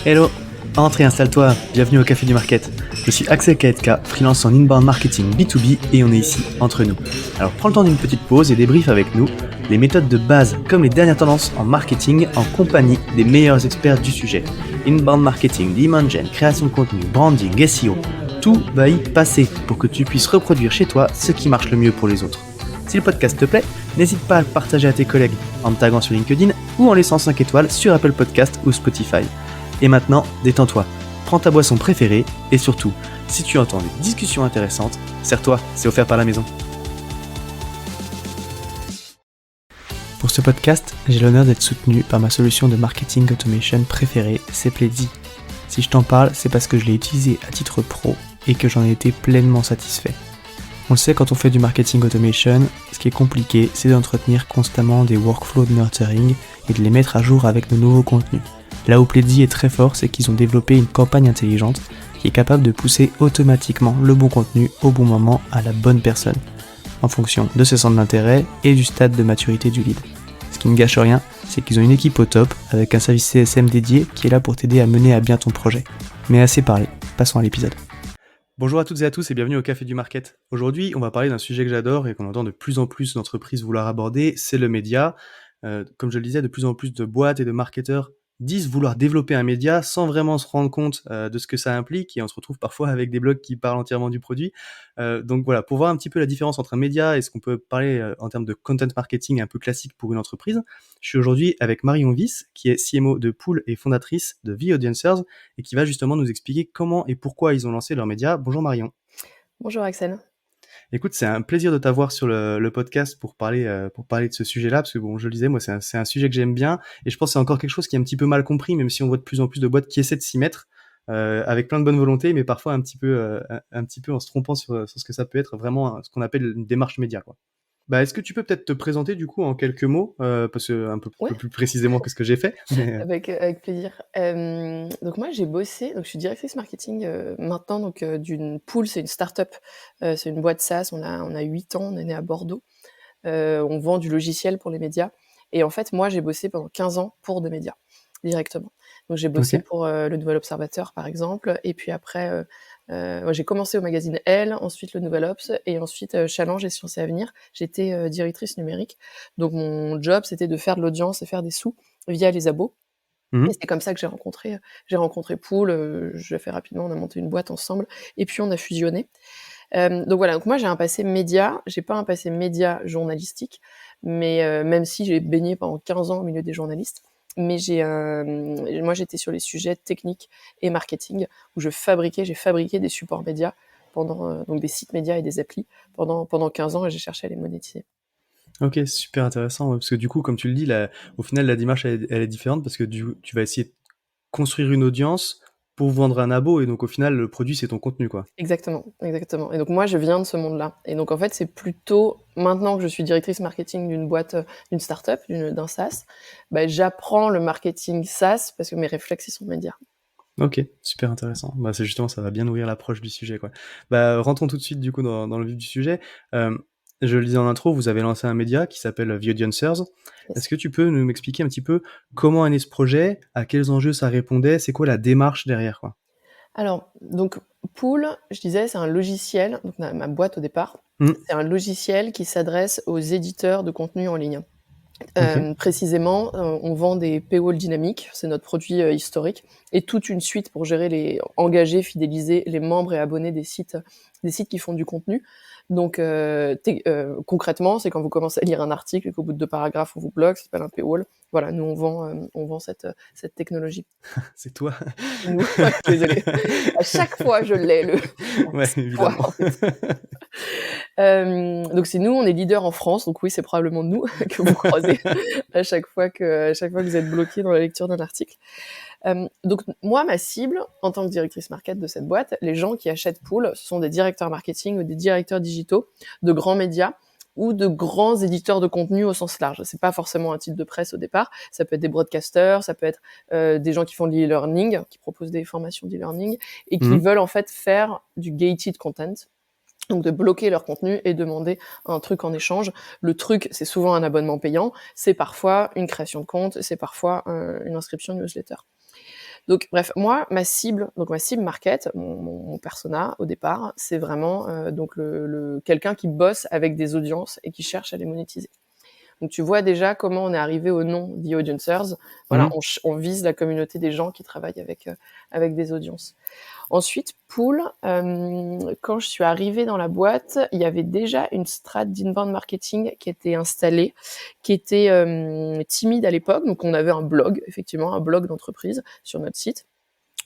Hello, entre et installe-toi, bienvenue au Café du Market. Je suis Axel Kaetka, freelance en inbound marketing B2B et on est ici, entre nous. Alors prends le temps d'une petite pause et débrief avec nous les méthodes de base comme les dernières tendances en marketing en compagnie des meilleurs experts du sujet. Inbound marketing, demand gen, création de contenu, branding, SEO, tout va y passer pour que tu puisses reproduire chez toi ce qui marche le mieux pour les autres. Si le podcast te plaît, n'hésite pas à le partager à tes collègues en me taguant sur LinkedIn ou en laissant 5 étoiles sur Apple Podcast ou Spotify. Et maintenant, détends-toi, prends ta boisson préférée et surtout, si tu entends des discussions intéressantes, serre-toi, c'est offert par la maison. Pour ce podcast, j'ai l'honneur d'être soutenu par ma solution de marketing automation préférée, Sepledzy. Si je t'en parle, c'est parce que je l'ai utilisé à titre pro et que j'en ai été pleinement satisfait. On le sait, quand on fait du marketing automation, ce qui est compliqué, c'est d'entretenir constamment des workflows de nurturing et de les mettre à jour avec nos nouveaux contenus. Là où Pledzy est très fort, c'est qu'ils ont développé une campagne intelligente qui est capable de pousser automatiquement le bon contenu au bon moment à la bonne personne, en fonction de ses centres d'intérêt et du stade de maturité du lead. Ce qui ne gâche rien, c'est qu'ils ont une équipe au top avec un service CSM dédié qui est là pour t'aider à mener à bien ton projet. Mais assez parlé, passons à l'épisode. Bonjour à toutes et à tous et bienvenue au Café du Market. Aujourd'hui, on va parler d'un sujet que j'adore et qu'on entend de plus en plus d'entreprises vouloir aborder, c'est le média. Comme je le disais, de plus en plus de boîtes et de marketeurs disent vouloir développer un média sans vraiment se rendre compte de ce que ça implique et on se retrouve parfois avec des blogs qui parlent entièrement du produit. Donc voilà, pour voir un petit peu la différence entre un média et ce qu'on peut parler en termes de content marketing un peu classique pour une entreprise, je suis aujourd'hui avec Marion Wyss, qui est CMO de Pool et fondatrice de The Audiencers et qui va justement nous expliquer comment et pourquoi ils ont lancé leur média. Bonjour Marion. Bonjour Axel. Écoute, c'est un plaisir de t'avoir sur le podcast pour parler de ce sujet-là, parce que bon, je le disais, moi, c'est un sujet que j'aime bien, et je pense que c'est encore quelque chose qui est un petit peu mal compris, même si on voit de plus en plus de boîtes qui essaient de s'y mettre, avec plein de bonne volonté, mais parfois un petit peu en se trompant sur ce que ça peut être vraiment ce qu'on appelle une démarche média, quoi. Bah, est-ce que tu peux peut-être te présenter du coup en quelques mots, parce que un peu Ouais. plus précisément que ce que j'ai fait, mais Avec plaisir. Donc moi j'ai bossé, donc je suis directrice marketing maintenant donc d'une Pool, c'est une start-up, c'est une boîte SaaS, on a 8 ans, on est né à Bordeaux. On vend du logiciel pour les médias et en fait moi j'ai bossé pendant 15 ans pour des médias, directement. Donc j'ai bossé OK. pour le Nouvel Observateur par exemple et puis après moi j'ai commencé au magazine Elle, ensuite le Nouvel Obs et ensuite Challenge et Sciences et Avenir. J'étais directrice numérique. Donc mon job c'était de faire de l'audience et faire des sous via les abos. Mmh. Et c'est comme ça que j'ai rencontré Pool, je l'ai fait rapidement, on a monté une boîte ensemble et puis on a fusionné. Donc voilà, donc moi j'ai un passé média, j'ai pas un passé média journalistique, mais même si j'ai baigné pendant 15 ans au milieu des journalistes, mais moi j'étais sur les sujets techniques et marketing où j'ai fabriqué des supports médias pendant donc des sites médias et des applis pendant 15 ans et j'ai cherché à les monétiser. OK, super intéressant, ouais, parce que du coup, comme tu le dis, au final, la démarche, elle est différente parce que tu vas essayer de construire une audience pour vendre un abo et donc au final, le produit, c'est ton contenu, quoi. Exactement, exactement. Et donc moi, je viens de ce monde-là. Et donc en fait, c'est plutôt maintenant que je suis directrice marketing d'une boîte, d'une start-up, d'un SaaS, bah, j'apprends le marketing SaaS parce que mes réflexes, ils sont médias. OK, super intéressant. Bah, c'est justement, ça va bien nourrir l'approche du sujet, quoi. Bah, rentrons tout de suite, du coup, dans le vif du sujet. Je le disais en intro, vous avez lancé un média qui s'appelle The Audiencers. Yes. Est-ce que tu peux m'expliquer un petit peu comment est né ce projet? À quels enjeux ça répondait? C'est quoi la démarche derrière, quoi? Alors, donc Pool, je disais, c'est un logiciel, donc ma boîte au départ, Mmh. c'est un logiciel qui s'adresse aux éditeurs de contenu en ligne. OK. Précisément, on vend des paywall dynamiques, c'est notre produit historique, et toute une suite pour gérer engager, fidéliser les membres et abonnés des sites qui font du contenu. Donc, concrètement, c'est quand vous commencez à lire un article et qu'au bout de 2 paragraphes, on vous bloque, ça s'appelle un paywall. Voilà, nous on vend cette technologie. C'est toi? C'est nous. Désolée. À chaque fois, je l'ai Ouais, c'est toi, évidemment. en fait. Donc c'est nous, on est leader en France, donc oui, c'est probablement nous que vous croisez à chaque fois que vous êtes bloqué dans la lecture d'un article. Donc moi, ma cible, en tant que directrice market de cette boîte, les gens qui achètent Pool, ce sont des directeurs marketing ou des directeurs digitaux de grands médias ou de grands éditeurs de contenu au sens large. C'est pas forcément un titre de presse au départ, ça peut être des broadcasters, ça peut être des gens qui font de l'e-learning, qui proposent des formations d'e-learning et qui veulent en fait faire du gated content. Donc de bloquer leur contenu et demander un truc en échange. Le truc, c'est souvent un abonnement payant, c'est parfois une création de compte, c'est parfois une inscription newsletter. Donc bref, moi, ma cible market, mon persona au départ, c'est vraiment donc le quelqu'un qui bosse avec des audiences et qui cherche à les monétiser. Donc tu vois déjà comment on est arrivé au nom The Audiencers. Voilà, on vise la communauté des gens qui travaillent avec des audiences. Ensuite, Pool, quand je suis arrivée dans la boîte, il y avait déjà une strate d'inbound marketing qui était installée, qui était timide à l'époque. Donc, on avait un blog, effectivement, un blog d'entreprise sur notre site.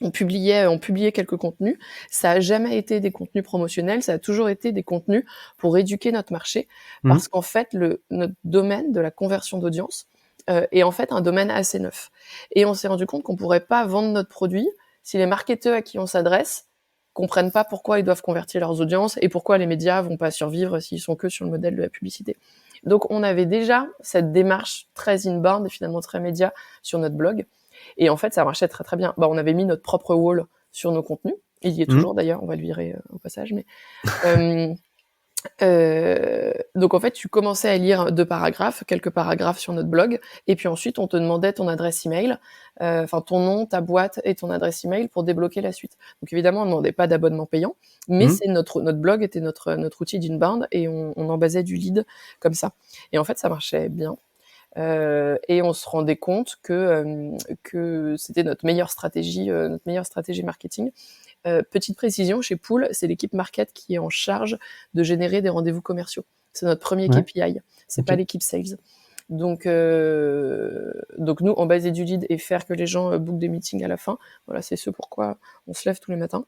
On publiait quelques contenus. Ça a jamais été des contenus promotionnels, ça a toujours été des contenus pour éduquer notre marché, parce qu'en fait, notre domaine de la conversion d'audience est en fait un domaine assez neuf. Et on s'est rendu compte qu'on pourrait pas vendre notre produit si les marketeurs à qui on s'adresse comprennent pas pourquoi ils doivent convertir leurs audiences et pourquoi les médias vont pas survivre s'ils sont que sur le modèle de la publicité. Donc, on avait déjà cette démarche très inbound et finalement très média sur notre blog. Et en fait, ça marchait très très bien. On avait mis notre propre wall sur nos contenus. Il y est toujours d'ailleurs, on va le virer au passage. Mais donc en fait, tu commençais à lire quelques paragraphes sur notre blog, et puis ensuite on te demandait ton adresse email, ton nom, ta boîte et ton adresse email pour débloquer la suite. Donc évidemment, on ne demandait pas d'abonnement payant, mais c'est notre blog était notre outil d'inbound et on en basait du lead comme ça. Et en fait, ça marchait bien. Et on se rendait compte que c'était notre meilleure stratégie marketing. Petite précision, chez Pool, c'est l'équipe market qui est en charge de générer des rendez-vous commerciaux. C'est notre premier KPI, c'est pas l'équipe sales. Donc nous, on basait du lead et faire que les gens bookent des meetings à la fin. Voilà, c'est ce pourquoi on se lève tous les matins.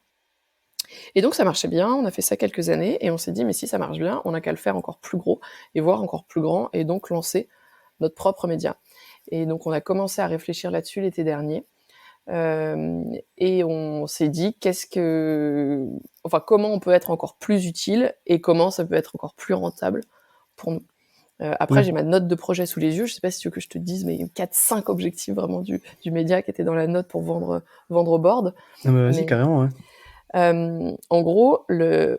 Et donc ça marchait bien, on a fait ça quelques années et on s'est dit mais si ça marche bien, on n'a qu'à le faire encore plus gros et voire encore plus grand et donc lancer notre propre média. Et donc on a commencé à réfléchir là-dessus l'été dernier. Et on s'est dit comment on peut être encore plus utile et comment ça peut être encore plus rentable pour nous. Après, j'ai ma note de projet sous les yeux. Je sais pas si tu veux que je te dise, mais 4-5 objectifs vraiment du média qui étaient dans la note pour vendre au board. Ah bah vas-y, carrément, ouais. En gros,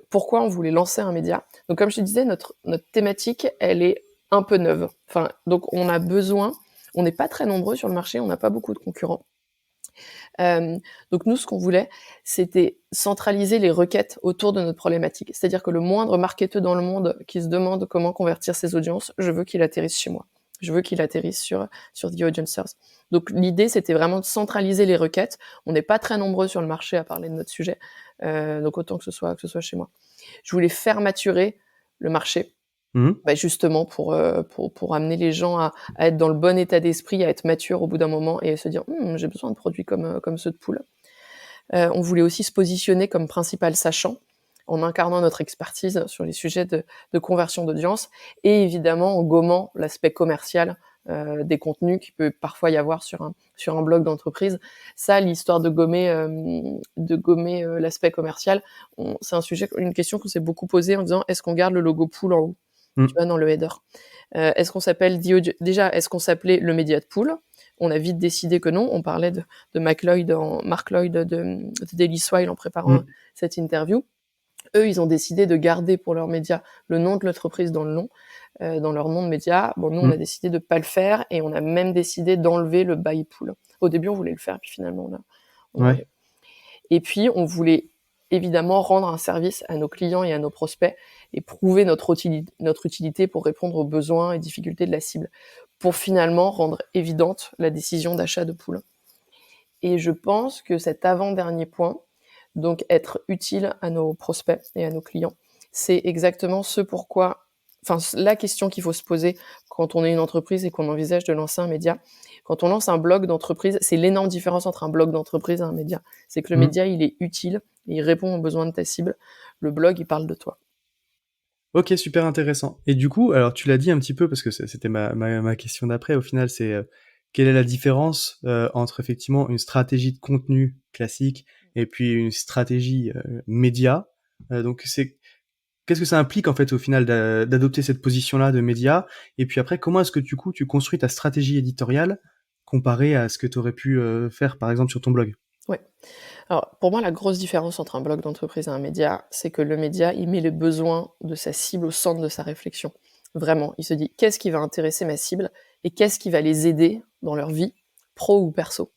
pourquoi on voulait lancer un média. Donc, comme je te disais, notre thématique, elle est un peu neuve. Donc on a besoin, on n'est pas très nombreux sur le marché, on n'a pas beaucoup de concurrents. Donc nous, ce qu'on voulait, c'était centraliser les requêtes autour de notre problématique. C'est-à-dire que le moindre marketeur dans le monde qui se demande comment convertir ses audiences, je veux qu'il atterrisse chez moi. Je veux qu'il atterrisse sur The Audiencers. Donc l'idée, c'était vraiment de centraliser les requêtes. On n'est pas très nombreux sur le marché à parler de notre sujet, donc autant que ce soit chez moi. Je voulais faire maturer le marché. Justement pour amener les gens à être dans le bon état d'esprit, à être mature au bout d'un moment et se dire j'ai besoin de produits comme ceux de Pool. On voulait aussi se positionner comme principal sachant en incarnant notre expertise sur les sujets de conversion d'audience et évidemment en gommant l'aspect commercial des contenus qui peut parfois y avoir sur un blog d'entreprise. Ça, l'histoire de gommer l'aspect commercial, c'est une question qu'on s'est beaucoup posée en disant est-ce qu'on garde le logo Pool en haut, tu vois, dans le header. Est-ce qu'on s'appelle est-ce qu'on s'appelait le média de Pool? On a vite décidé que non. On parlait de Mark Lloyd de Daily Swile en préparant cette interview. Eux, ils ont décidé de garder pour leur média le nom de l'entreprise dans le nom, dans leur nom de média. Bon, nous, on a décidé de pas le faire et on a même décidé d'enlever le by Pool. Au début, on voulait le faire, puis finalement, on a enlevé. Et puis, on voulait évidemment rendre un service à nos clients et à nos prospects et prouver notre utilité pour répondre aux besoins et difficultés de la cible, pour finalement rendre évidente la décision d'achat de Pool. Et je pense que cet avant-dernier point, donc être utile à nos prospects et à nos clients, c'est exactement la question qu'il faut se poser quand on est une entreprise et qu'on envisage de lancer un média. Quand on lance un blog d'entreprise, c'est l'énorme différence entre un blog d'entreprise et un média. C'est que le média, il est utile, et il répond aux besoins de ta cible. Le blog, il parle de toi. Ok, super intéressant. Et du coup, alors tu l'as dit un petit peu, parce que c'était ma question d'après, au final, c'est quelle est la différence entre effectivement une stratégie de contenu classique et puis une stratégie média. Donc qu'est-ce que ça implique en fait au final d'adopter cette position-là de média? Et puis après, comment est-ce que du coup tu construis ta stratégie éditoriale comparée à ce que tu aurais pu faire par exemple sur ton blog? Ouais. Alors, pour moi, la grosse différence entre un blog d'entreprise et un média, c'est que le média, il met les besoins de sa cible au centre de sa réflexion. Vraiment, il se dit qu'est-ce qui va intéresser ma cible et qu'est-ce qui va les aider dans leur vie, pro ou perso.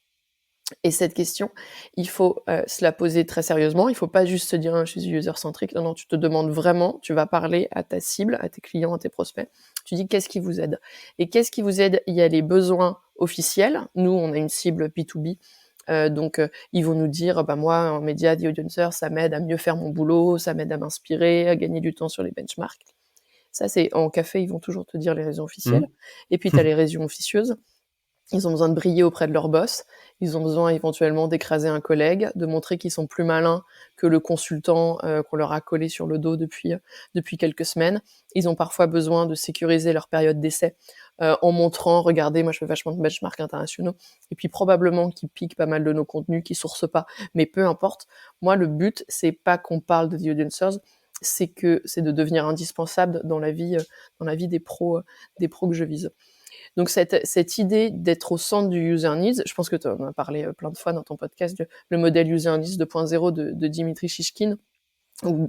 Et cette question, il faut se la poser très sérieusement. Il faut pas juste se dire ah, je suis user-centrique. Non, non, tu te demandes vraiment, tu vas parler à ta cible, à tes clients, à tes prospects. Tu dis qu'est-ce qui vous aide. Et qu'est-ce qui vous aide? Il y a les besoins officiels. Nous, on a une cible B2B. Donc, ils vont nous dire, bah moi, en média, The Audiencers, ça m'aide à mieux faire mon boulot, ça m'aide à m'inspirer, à gagner du temps sur les benchmarks. Ça, c'est en café, ils vont toujours te dire les raisons officielles. Mmh. Et puis, tu as les raisons officieuses. Ils ont besoin de briller auprès de leur boss. Ils ont besoin éventuellement d'écraser un collègue, de montrer qu'ils sont plus malins que le consultant qu'on leur a collé sur le dos depuis quelques semaines. Ils ont parfois besoin de sécuriser leur période d'essai en montrant, regardez, moi je fais vachement de benchmarks internationaux, et puis probablement qu'ils piquent pas mal de nos contenus, qu'ils sourcent pas, mais peu importe. Moi, le but, c'est pas qu'on parle de The Audiencers, c'est de devenir indispensable dans la vie des pros que je vise. Donc cette idée d'être au centre du user needs, je pense que tu en as parlé plein de fois dans ton podcast, le modèle user needs 2.0 de Dimitri Shishkin,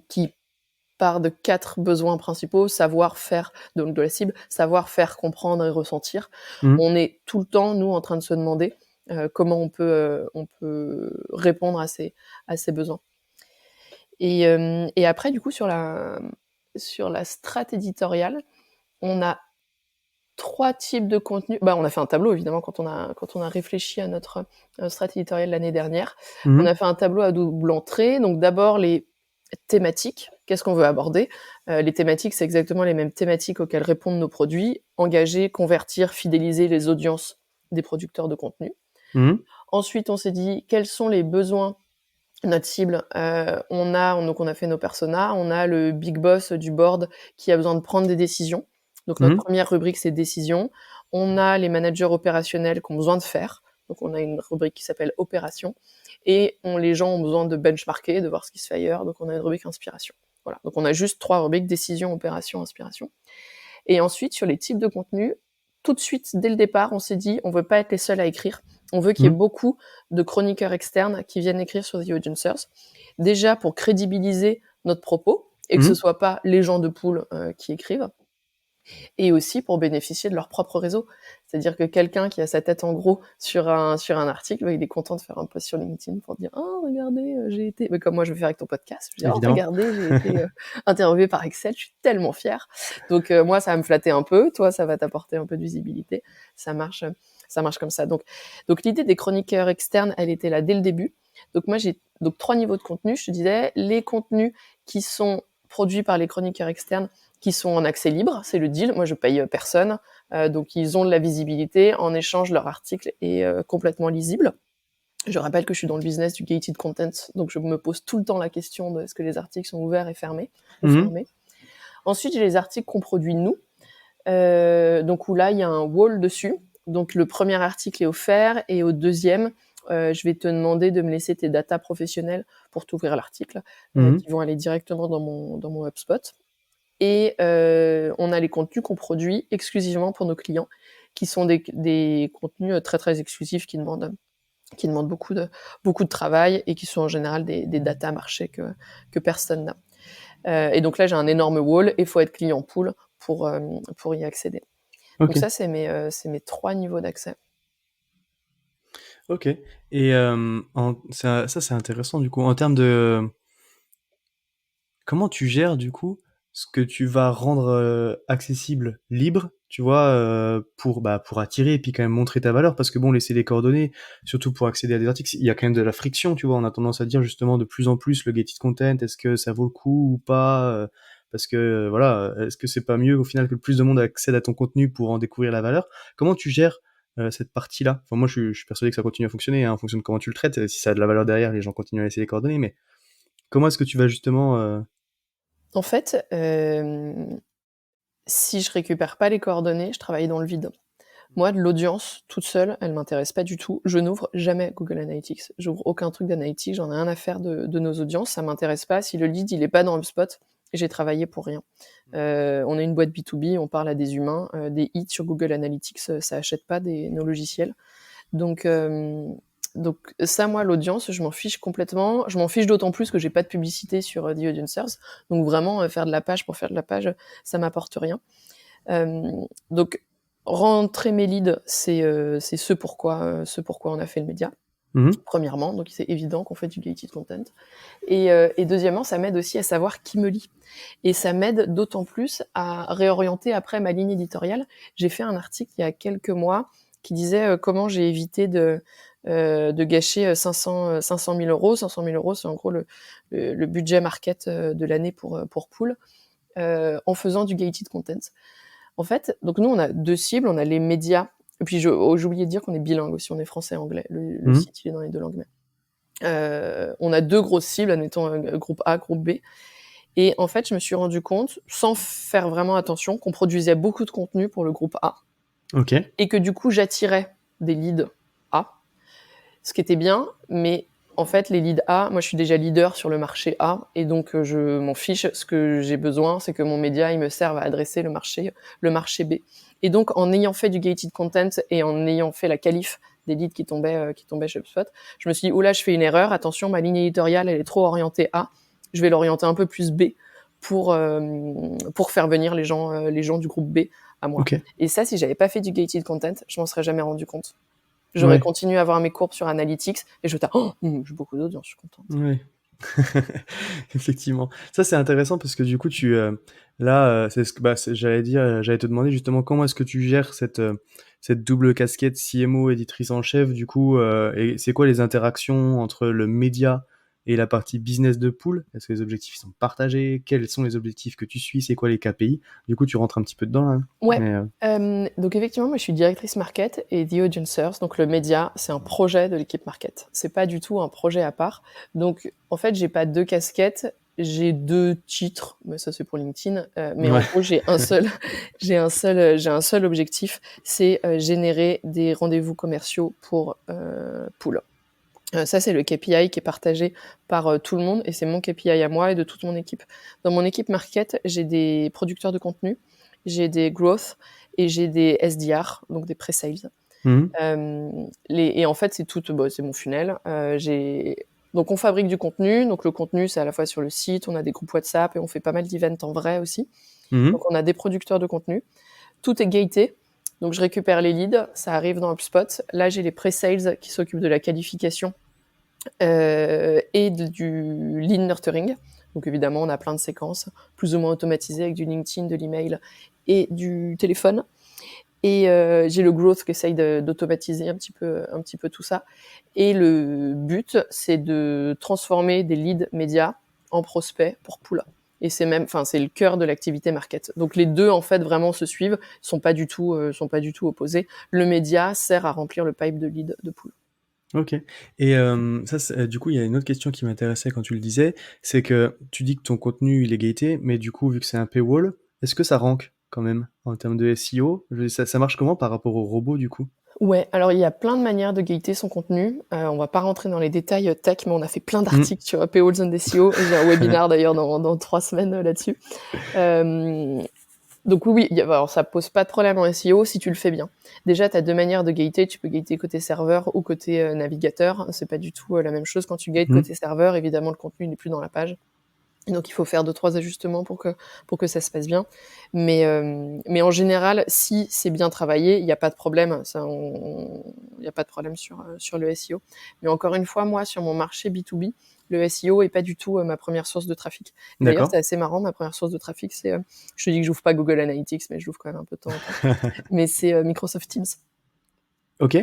qui part de 4 besoins principaux: savoir faire, donc de la cible, savoir faire, comprendre et ressentir. Mmh. On est tout le temps, nous, en train de se demander comment on peut répondre à ces besoins. Et après, du coup, sur la strat éditoriale, on a 3 types de contenus. Bah, on a fait un tableau évidemment quand on a réfléchi à notre stratégie éditoriale l'année dernière. On Mmh. a fait un tableau à double entrée. Donc d'abord les thématiques, qu'est-ce qu'on veut aborder? Les thématiques, c'est exactement les mêmes thématiques auxquelles répondent nos produits: engager, convertir, fidéliser les audiences des producteurs de contenu. Mmh. Ensuite, on s'est dit quels sont les besoins de notre cible. Donc on a fait nos personas. On a le big boss du board qui a besoin de prendre des décisions. Donc notre Mmh. première rubrique, c'est décision. On a les managers opérationnels qui ont besoin de faire. Donc on a une rubrique qui s'appelle opération. Et les gens ont besoin de benchmarker, de voir ce qui se fait ailleurs. Donc on a une rubrique inspiration. Voilà. Donc on a juste 3 rubriques: décision, opération, inspiration. Et ensuite, sur les types de contenus, tout de suite, dès le départ, on s'est dit, on veut pas être les seuls à écrire. On veut qu'il y ait Mmh. beaucoup de chroniqueurs externes qui viennent écrire sur The Audiencers. Déjà pour crédibiliser notre propos et que ce Mmh. soit pas les gens de pool qui écrivent, et aussi pour bénéficier de leur propre réseau. C'est-à-dire que quelqu'un qui a sa tête en gros sur un article, il est content de faire un post sur LinkedIn pour dire oh regardez j'ai été, mais comme moi je vais faire avec ton podcast, je dis oh Évidemment. regardez j'ai été interviewée par Excel, je suis tellement fière. Donc moi ça va me flatter un peu, toi ça va t'apporter un peu de visibilité. Ça marche comme ça. Donc l'idée des chroniqueurs externes, elle était là dès le début. Donc moi j'ai 3 niveaux de contenu. Je te disais les contenus qui sont produits par les chroniqueurs externes, qui sont en accès libre, c'est le deal. Moi, je paye personne, donc ils ont de la visibilité. En échange, leur article est complètement lisible. Je rappelle que je suis dans le business du gated content, donc je me pose tout le temps la question de est-ce que les articles sont ouverts et fermés ou Mmh. fermés. Ensuite, j'ai les articles qu'on produit nous, donc où là, il y a un wall dessus. Donc le premier article est offert et au deuxième, je vais te demander de me laisser tes datas professionnelles pour t'ouvrir l'article, Mmh. qui vont aller directement dans mon HubSpot. Et on a les contenus qu'on produit exclusivement pour nos clients, qui sont des contenus très très exclusifs qui demandent beaucoup de travail et qui sont en général des data marchés que personne n'a. Et donc là j'ai un énorme wall et il faut être client pool pour y accéder. Donc OK. ça c'est mes 3 niveaux d'accès. OK. Et ça c'est intéressant du coup. En termes de comment tu gères du coup ce que tu vas rendre, accessible, libre, tu vois, pour attirer et puis quand même montrer ta valeur? Parce que bon, laisser les coordonnées, surtout pour accéder à des articles, il y a quand même de la friction, tu vois? On a tendance à dire justement de plus en plus le gated content, est-ce que ça vaut le coup ou pas? Parce que, voilà, est-ce que c'est pas mieux au final que le plus de monde accède à ton contenu pour en découvrir la valeur? Comment tu gères, cette partie-là? Enfin moi je suis persuadé que ça continue à fonctionner, hein, en fonction de comment tu le traites. Si ça a de la valeur derrière, les gens continuent à laisser les coordonnées, mais comment est-ce que tu vas justement, En fait, si je récupère pas les coordonnées, je travaille dans le vide. Moi, de l'audience, toute seule, elle m'intéresse pas du tout. Je n'ouvre jamais Google Analytics. J'ouvre aucun truc d'analytics, j'en ai rien à faire de nos audiences, ça m'intéresse pas. Si le lead, il est pas dans HubSpot, j'ai travaillé pour rien. On est une boîte B2B, on parle à des humains, des hits sur Google Analytics, ça achète pas nos logiciels. Donc ça, moi, l'audience, je m'en fiche complètement. Je m'en fiche d'autant plus que j'ai pas de publicité sur The Audiencers. Donc vraiment, faire de la page pour faire de la page, ça m'apporte rien. Donc rentrer mes leads, c'est ce pourquoi on a fait le média. Premièrement, donc c'est évident qu'on fait du gated content. Et deuxièmement, ça m'aide aussi à savoir qui me lit. Et ça m'aide d'autant plus à réorienter après ma ligne éditoriale. J'ai fait un article il y a quelques mois qui disait comment j'ai évité de gâcher 500 000 euros. 500 000 euros, c'est en gros le budget market de l'année pour Pool, en faisant du gated content. En fait, donc nous, on a 2 cibles. On a les médias. Et puis, j'ai oublié de dire qu'on est bilingue aussi. On est français et anglais. Le site, il est dans les 2 langues. On a 2 grosses cibles, admettons groupe A, groupe B. Et en fait, je me suis rendu compte, sans faire vraiment attention, qu'on produisait beaucoup de contenu pour le groupe A. Ok. Et que du coup, j'attirais des leads A. Ce qui était bien, mais en fait, les leads A, moi, je suis déjà leader sur le marché A. Et donc, je m'en fiche. Ce que j'ai besoin, c'est que mon média, il me serve à adresser le marché B. Et donc, en ayant fait du gated content et en ayant fait la qualif des leads qui tombaient chez HubSpot, je me suis dit, oula, je fais une erreur, attention, ma ligne éditoriale, elle est trop orientée A, je vais l'orienter un peu plus B pour faire venir les gens du groupe B à moi. Okay. Et ça, si j'avais pas fait du gated content, je m'en serais jamais rendu compte. J'aurais continué à avoir mes courbes sur Analytics et j'ai beaucoup d'audience, je suis contente. Ouais. Effectivement. Ça, c'est intéressant parce que du coup, c'est ce que j'allais te demander justement comment est-ce que tu gères cette double casquette CMO, éditrice en chef, du coup, et c'est quoi les interactions entre le média et la partie business de Pool? Est-ce que les objectifs sont partagés? Quels sont les objectifs que tu suis? C'est quoi les KPI? Du coup, tu rentres un petit peu dedans, là. Ouais. Donc effectivement, moi je suis directrice market et The Audiencers, donc le média, c'est un projet de l'équipe market. C'est pas du tout un projet à part. Donc en fait, j'ai pas 2 casquettes, j'ai 2 titres, mais ça c'est pour LinkedIn. Mais en gros, j'ai un seul objectif, c'est générer des rendez-vous commerciaux pour Pool. Ça, c'est le KPI qui est partagé par tout le monde et c'est mon KPI à moi et de toute mon équipe. Dans mon équipe market, j'ai des producteurs de contenu, j'ai des growth et j'ai des SDR, donc des pre-sales. Et en fait, c'est mon funnel. Donc, on fabrique du contenu. Donc, le contenu, c'est à la fois sur le site, on a des groupes WhatsApp et on fait pas mal d'events en vrai aussi. Donc, on a des producteurs de contenu. Tout est gaté. Donc, je récupère les leads, ça arrive dans HubSpot. Là, j'ai les pre-sales qui s'occupent de la qualification et du lead nurturing. Donc, évidemment, on a plein de séquences plus ou moins automatisées avec du LinkedIn, de l'email et du téléphone. Et j'ai le growth qui essaye d'automatiser un petit peu tout ça. Et le but, c'est de transformer des leads médias en prospects pour Pool. Et c'est le cœur de l'activité market. Donc les deux, en fait, vraiment se suivent, sont pas du tout opposés. Le média sert à remplir le pipe de lead de Pool. Ok. Et du coup, il y a une autre question qui m'intéressait quand tu le disais, c'est que tu dis que ton contenu, il est gaté, mais du coup, vu que c'est un paywall, est-ce que ça rank quand même en termes de SEO? Ça marche comment par rapport aux robots, du coup? Ouais, alors il y a plein de manières de gater son contenu. On va pas rentrer dans les détails tech, mais on a fait plein d'articles sur paywalls and SEO. J'ai un webinaire d'ailleurs dans 3 semaines là-dessus. Donc oui, alors ça pose pas de problème en SEO si tu le fais bien. Déjà, tu as 2 manières de gater. Tu peux gater côté serveur ou côté navigateur. C'est pas du tout la même chose. Quand tu gates côté serveur, évidemment, le contenu n'est plus dans la page. Donc il faut faire 2-3 ajustements pour que ça se passe bien. Mais en général, si c'est bien travaillé, il n'y a pas de problème. Il n'y a pas de problème sur le SEO. Mais encore une fois, moi, sur mon marché B2B, le SEO est pas du tout ma première source de trafic. D'ailleurs, c'est assez marrant. Ma première source de trafic, c'est, je te dis que j'ouvre pas Google Analytics, mais je l'ouvre quand même un peu de temps en temps. Mais c'est Microsoft Teams. Ok.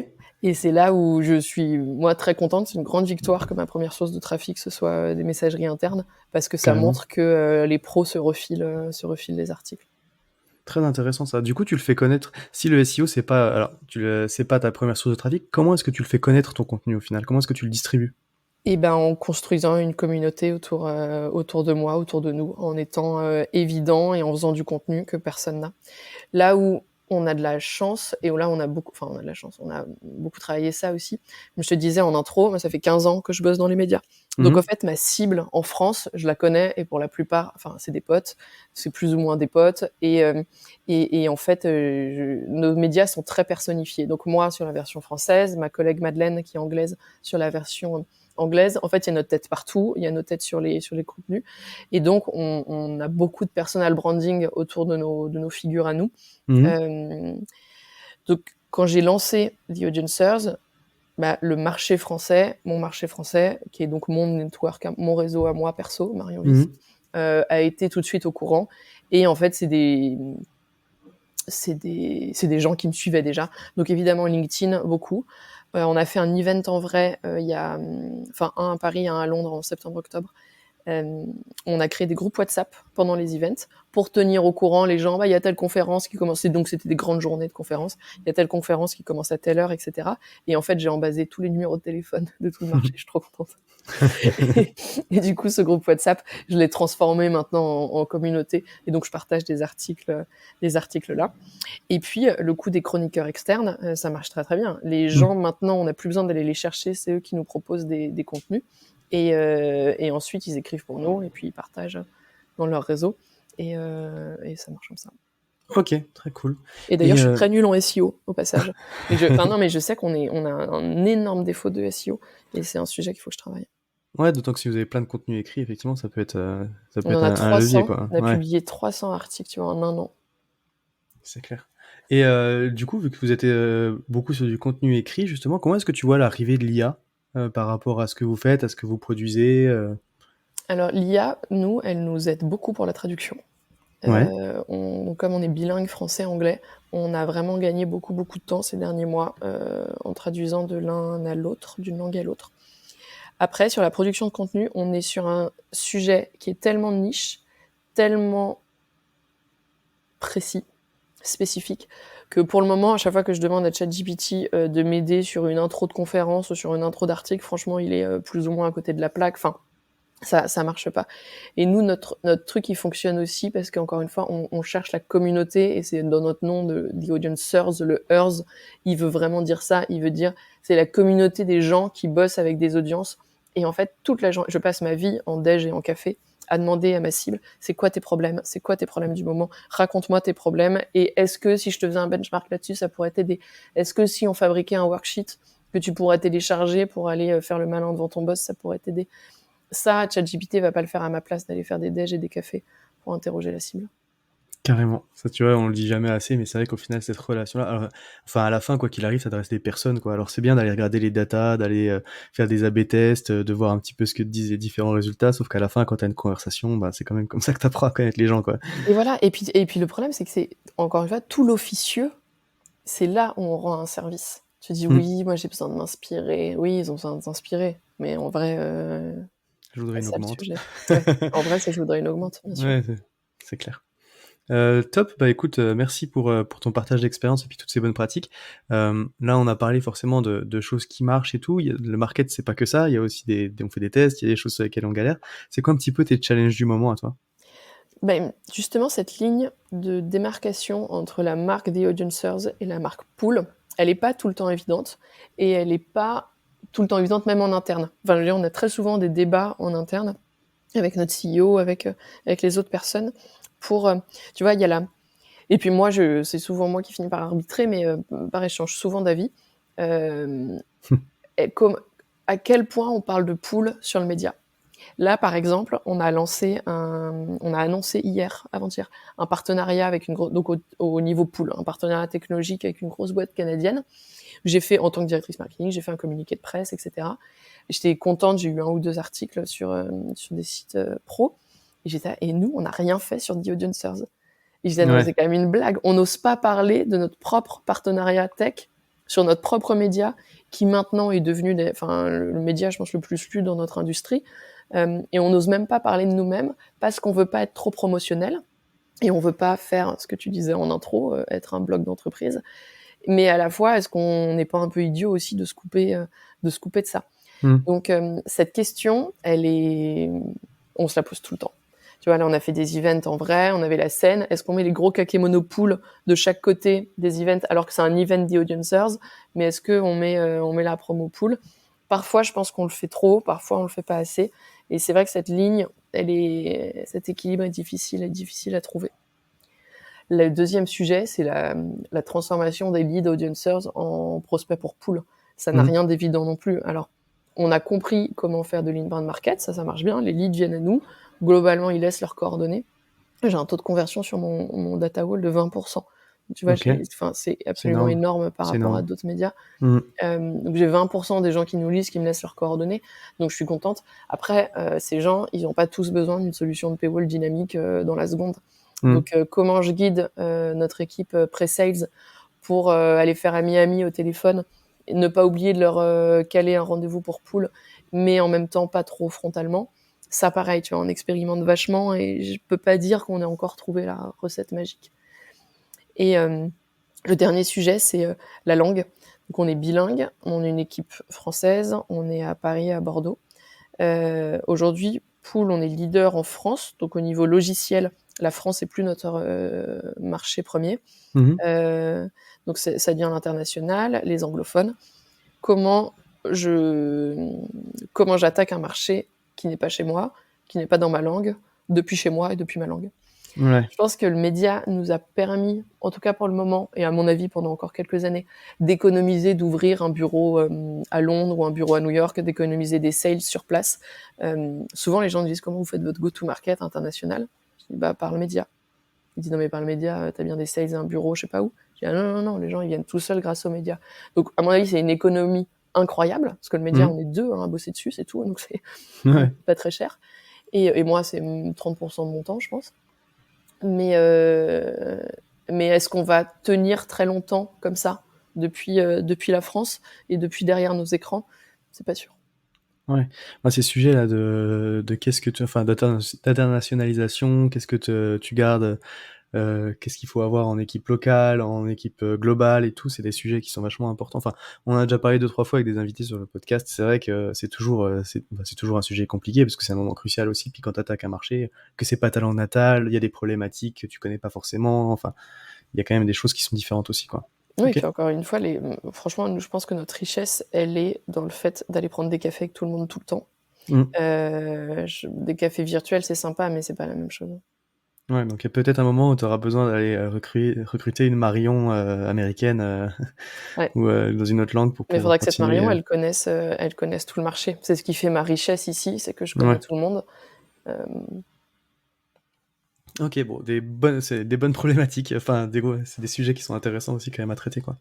Et c'est là où je suis, moi, très contente. C'est une grande victoire que ma première source de trafic, ce soit des messageries internes, parce que ça montre que les pros se refilent les articles. Très intéressant ça. Du coup, tu le fais connaître. Si le SEO, c'est pas ta première source de trafic, comment est-ce que tu le fais connaître ton contenu au final? Comment est-ce que tu le distribues? En construisant une communauté autour de moi, autour de nous, en étant évident et en faisant du contenu que personne n'a. Là où on a de la chance, et là on a beaucoup travaillé ça aussi. Comme je te disais en intro, moi ça fait 15 ans que je bosse dans les médias. Donc en fait, ma cible en France, je la connais, et pour la plupart, c'est des potes, c'est plus ou moins des potes, et en fait, nos médias sont très personnifiés. Donc moi sur la version française, ma collègue Madeleine qui est anglaise sur la version anglaise, en fait il y a notre tête partout, il y a nos têtes sur les contenus, et donc on a beaucoup de personal branding autour de nos figures à nous. Donc quand j'ai lancé The Audiencers, le marché français, mon marché français, qui est donc mon network, mon réseau à moi perso, Marion Viss, a été tout de suite au courant. Et en fait, c'est des gens qui me suivaient déjà. Donc évidemment LinkedIn, beaucoup. On a fait un event en vrai, il y a, un à Paris, un à Londres en septembre-octobre. On a créé des groupes WhatsApp pendant les events pour tenir au courant les gens. Il y a telle conférence qui commence, donc c'était des grandes journées de conférences. Il y a telle conférence qui commence à telle heure, etc. Et en fait, j'ai embasé tous les numéros de téléphone de tout le marché. Je suis trop contente. et du coup, ce groupe WhatsApp, je l'ai transformé maintenant en communauté. Et donc, je partage des articles là. Et puis, le coup des chroniqueurs externes, ça marche très, très bien. Les gens, maintenant, on n'a plus besoin d'aller les chercher. C'est eux qui nous proposent des contenus. Et ensuite, ils écrivent pour nous et puis ils partagent dans leur réseau. Et ça marche comme ça. Ok, très cool. Et d'ailleurs, je suis très nulle en SEO, au passage. Mais je sais qu'on a un énorme défaut de SEO et c'est un sujet qu'il faut que je travaille. Ouais, d'autant que si vous avez plein de contenu écrit, effectivement, ça peut être un levier, quoi. On a publié 300 articles, tu vois, en un an. C'est clair. Et du coup, vu que vous êtes beaucoup sur du contenu écrit, justement, comment est-ce que tu vois l'arrivée de l'IA par rapport à ce que vous faites, à ce que vous produisez Alors, l'IA, elle nous aide beaucoup pour la traduction. Ouais. Comme on est bilingue français-anglais, on a vraiment gagné beaucoup, beaucoup de temps ces derniers mois en traduisant de l'un à l'autre, d'une langue à l'autre. Après, sur la production de contenu, on est sur un sujet qui est tellement niche, tellement précis, spécifique, que pour le moment, à chaque fois que je demande à ChatGPT de m'aider sur une intro de conférence ou sur une intro d'article, franchement, il est plus ou moins à côté de la plaque. Ça marche pas. Et nous, notre truc, il fonctionne aussi parce qu'encore une fois, on cherche la communauté, et c'est dans notre nom de The Audiencers, le EARS, il veut vraiment dire ça. Il veut dire, c'est la communauté des gens qui bossent avec des audiences. Et en fait, je passe ma vie en déj et en café à demander à ma cible, c'est quoi tes problèmes? C'est quoi tes problèmes du moment? Raconte-moi tes problèmes. Et est-ce que si je te faisais un benchmark là-dessus, ça pourrait t'aider? Est-ce que si on fabriquait un worksheet que tu pourrais télécharger pour aller faire le malin devant ton boss, ça pourrait t'aider? Ça, ChatGPT va pas le faire à ma place, d'aller faire des déj et des cafés pour interroger la cible. Carrément. Ça, tu vois, on le dit jamais assez, mais c'est vrai qu'au final, cette relation-là, alors, à la fin, quoi qu'il arrive, ça te reste des personnes, quoi. Alors, c'est bien d'aller regarder les datas, d'aller faire des A/B tests, de voir un petit peu ce que te disent les différents résultats, sauf qu'à la fin, quand t'as une conversation, c'est quand même comme ça que t'apprends à connaître les gens, quoi. Et voilà. Et puis le problème, c'est que c'est, encore une fois, tout l'officieux, c'est là où on rend un service. Tu dis, oui, moi, j'ai besoin de m'inspirer. Oui, ils ont besoin de s'inspirer. Mais en vrai, je voudrais une augmente. Ouais. En vrai, c'est je voudrais une augmente, bien sûr. Ouais, c'est clair. Top, écoute, merci pour ton partage d'expérience et puis toutes ces bonnes pratiques. Là, on a parlé forcément de choses qui marchent et tout. Le market, c'est pas que ça. Il y a aussi on fait des tests, il y a des choses sur lesquelles on galère. C'est quoi un petit peu tes challenges du moment à toi? Justement, cette ligne de démarcation entre la marque The Audiencers et la marque Pool, elle est pas tout le temps évidente, et elle est pas tout le temps évidente même en interne. On a très souvent des débats en interne avec notre CEO, avec les autres personnes pour, tu vois, il y a et puis moi, c'est souvent moi qui finis par arbitrer, mais pareil, je change souvent d'avis. À quel point on parle de Pool sur le média? Là, par exemple, on a annoncé avant-hier, un partenariat avec donc au niveau Pool, un partenariat technologique avec une grosse boîte canadienne. J'ai fait, en tant que directrice marketing, j'ai fait un communiqué de presse, etc. J'étais contente, j'ai eu 1 ou 2 articles sur des sites pro. Et nous, on n'a rien fait sur The Audiencers. Et c'est quand même une blague. On n'ose pas parler de notre propre partenariat tech sur notre propre média, qui maintenant est devenu le média, je pense, le plus lu dans notre industrie. Et on n'ose même pas parler de nous-mêmes parce qu'on veut pas être trop promotionnel et on veut pas faire ce que tu disais en intro, être un blog d'entreprise. Mais à la fois, est-ce qu'on n'est pas un peu idiot aussi de se couper de ça? Donc cette question, on se la pose tout le temps. Tu vois, là, on a fait des events en vrai, on avait la scène. Est-ce qu'on met les gros kakémono pools de chaque côté des events alors que c'est un event The Audiencers, mais est-ce qu'on met la promo pool? Parfois, je pense qu'on le fait trop, parfois on le fait pas assez. Et c'est vrai que cette ligne, cet équilibre est difficile à trouver. Le deuxième sujet, c'est la transformation des lead audiencers en prospects pour pool. Ça n'a rien d'évident non plus. Alors, on a compris comment faire de l'inbound market, ça marche bien. Les leads viennent à nous. Globalement, ils laissent leurs coordonnées. J'ai un taux de conversion sur mon data wall de 20%. Tu vois, Ok. c'est absolument énorme par rapport à d'autres médias. Donc j'ai 20% des gens qui nous lisent, qui me laissent leurs coordonnées. Donc je suis contente. Après, ces gens, ils n'ont pas tous besoin d'une solution de paywall dynamique dans la seconde. Donc comment je guide notre équipe pre-sales pour aller faire ami au téléphone, et ne pas oublier de leur caler un rendez-vous pour pool, mais en même temps pas trop frontalement. Ça, pareil, tu vois, on expérimente vachement et je peux pas dire qu'on ait encore trouvé la recette magique. Et le dernier sujet, c'est la langue. Donc on est bilingue, on est une équipe française, on est à Paris, à Bordeaux. Aujourd'hui, Pool, on est leader en France, donc au niveau logiciel, la France n'est plus notre marché premier. Donc ça devient l'international, les anglophones. Comment j'attaque un marché qui n'est pas chez moi, qui n'est pas dans ma langue, depuis chez moi et depuis ma langue. Ouais. Je pense que le média nous a permis, en tout cas pour le moment, et à mon avis pendant encore quelques années, d'économiser, d'ouvrir un bureau à Londres ou un bureau à New York, d'économiser des sales sur place. Souvent, les gens me disent comment vous faites votre go-to-market international. Je dis par le média. Ils disent non mais par le média, t'as bien des sales et un bureau, je sais pas où. Je dis non, les gens ils viennent tout seuls grâce aux médias. Donc à mon avis, c'est une économie incroyable, parce que le média, on est deux à bosser dessus, c'est tout, donc c'est pas très cher. Et moi, c'est 30% de mon temps, je pense. Mais est-ce qu'on va tenir très longtemps comme ça depuis la France et depuis derrière nos écrans? C'est pas sûr. Ouais. Moi, ces sujets-là de qu'est-ce que d'internationalisation, qu'est-ce que tu gardes, qu'est-ce qu'il faut avoir en équipe locale, en équipe globale et tout, c'est des sujets qui sont vachement importants. Enfin, on en a déjà parlé 2-3 fois avec des invités sur le podcast. C'est vrai que c'est toujours un sujet compliqué parce que c'est un moment crucial aussi. Puis quand t'attaques un marché, que c'est pas ta langue natale, il y a des problématiques que tu connais pas forcément. Enfin, il y a quand même des choses qui sont différentes aussi, quoi. Oui, Ok. puis encore une fois, franchement, nous, je pense que notre richesse, elle est dans le fait d'aller prendre des cafés avec tout le monde tout le temps. Des cafés virtuels, c'est sympa, mais c'est pas la même chose. Ouais, donc il y a peut-être un moment où tu auras besoin d'aller recruter une Marion américaine Ouais. ou dans une autre langue pour Mais il pouvoir faudra que cette continuer. Marion, elle connaisse tout le marché. C'est ce qui fait ma richesse ici, c'est que je connais tout le monde. Ok, bon, c'est des bonnes problématiques. Enfin, c'est des sujets qui sont intéressants aussi quand même à traiter, quoi.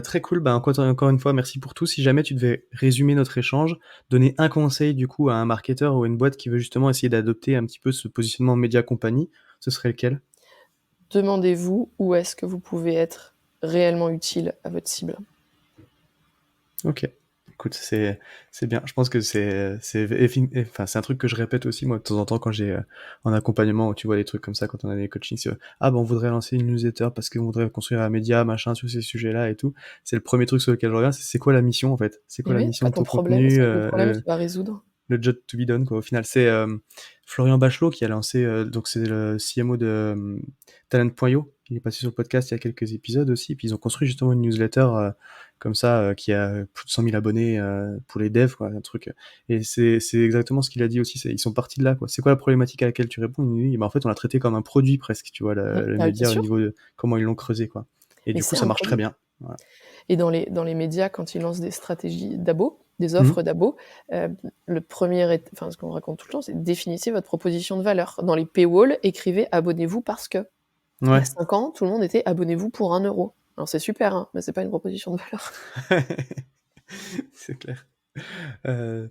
Très cool. Ben, encore une fois, merci pour tout. Si jamais tu devais résumer notre échange, donner un conseil du coup à un marketeur ou à une boîte qui veut justement essayer d'adopter un petit peu ce positionnement média compagnie, ce serait lequel? Demandez-vous où est-ce que vous pouvez être réellement utile à votre cible. Ok. Écoute, c'est bien. Je pense que c'est un truc que je répète aussi moi de temps en temps quand j'ai en accompagnement où tu vois des trucs comme ça quand on a des coachings. On voudrait lancer une newsletter parce qu'on voudrait construire un média machin sur ces sujets-là et tout. C'est le premier truc sur lequel je reviens. C'est quoi la mission en fait? C'est quoi Et la oui, mission pas de ton ton problème, contenu? c'est le problème qu'il va résoudre. Le job to be done quoi. Au final, c'est Florian Bachelot qui a lancé donc c'est le CMO de Talent.io. Il est passé sur le podcast il y a quelques épisodes aussi. Puis ils ont construit justement une newsletter comme ça qui a plus de 100 000 abonnés pour les devs quoi, un truc. Et c'est exactement ce qu'il a dit aussi. Ils sont partis de là quoi. C'est quoi la problématique à laquelle tu réponds? Il dit, en fait on l'a traité comme un produit presque. Tu vois le média au niveau de comment ils l'ont creusé quoi. Et Mais du coup ça marche très bien. Voilà. Et dans les médias, quand ils lancent des stratégies d'abo, des offres d'abo, le premier, ce qu'on raconte tout le temps, c'est définissez votre proposition de valeur. Dans les paywalls, écrivez abonnez-vous parce que. Il y a 5 ans, tout le monde était abonnez-vous pour 1 €. Alors c'est super, hein, mais c'est pas une proposition de valeur. C'est clair.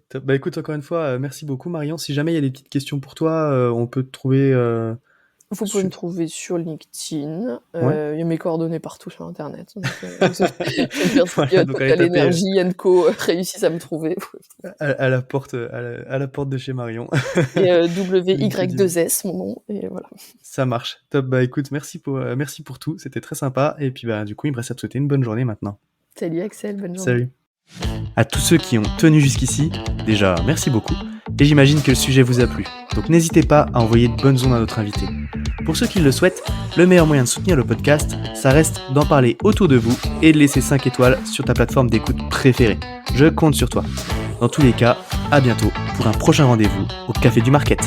Top. Bah écoute, encore une fois, merci beaucoup Marion. Si jamais il y a des petites questions pour toi, on peut te trouver. Vous pouvez me trouver sur LinkedIn. Ouais. Il y a mes coordonnées partout sur Internet. Donc, je veux dire, si Voilà, donc allez Total taper Energy & Co réussissent à me trouver. à la porte, à la porte de chez Marion. Et LinkedIn. WY2S, mon nom, et voilà. Ça marche. Top. Bah écoute, merci pour tout. C'était très sympa. Et puis bah du coup, il me reste à te souhaiter une bonne journée maintenant. Salut Axel, bonne journée. Salut. À tous ceux qui ont tenu jusqu'ici, déjà merci beaucoup. Et j'imagine que le sujet vous a plu, donc n'hésitez pas à envoyer de bonnes ondes à notre invité. Pour ceux qui le souhaitent, le meilleur moyen de soutenir le podcast, ça reste d'en parler autour de vous et de laisser 5 étoiles sur ta plateforme d'écoute préférée. Je compte sur toi. Dans tous les cas, à bientôt pour un prochain rendez-vous au Café du Market.